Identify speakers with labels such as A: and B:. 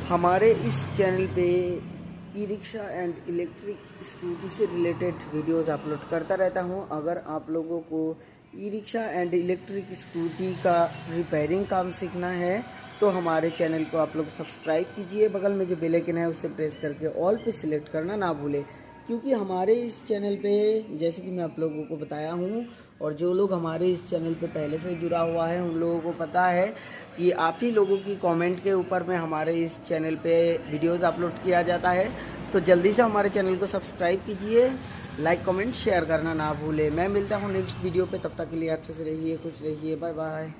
A: हमारे इस चैनल पे e rickshaw and electric scooty से रिलेटेड वीडियोस अपलोड करता रहता हूं। अगर आप लोगों को e rickshaw and electric scooty का रिपेयरिंग काम सीखना है तो हमारे चैनल को आप लोग सब्सक्राइब कीजिए। बगल में जो बेल आइकन है उसे प्रेस करके ऑल पे सिलेक्ट करना ना भूलें, क्योंकि हमारे इस चैनल पे जैसे कि मैं आप लोगों को बताया हूँ और जो लोग हमारे इस चैनल पे पहले से जुड़ा हुआ है उन लोगों को पता है कि आप ही लोगों की कमेंट के ऊपर में हमारे इस चैनल पे वीडियोस अपलोड किया जाता है। तो जल्दी से हमारे चैनल को सब्सक्राइब कीजिए, लाइक कमेंट शेयर करना ना भूलें। मैं मिलता हूँ नेक्स्ट वीडियो पे, तब तक के लिए अच्छे से रहिए, खुश रहिए, बाय बाय।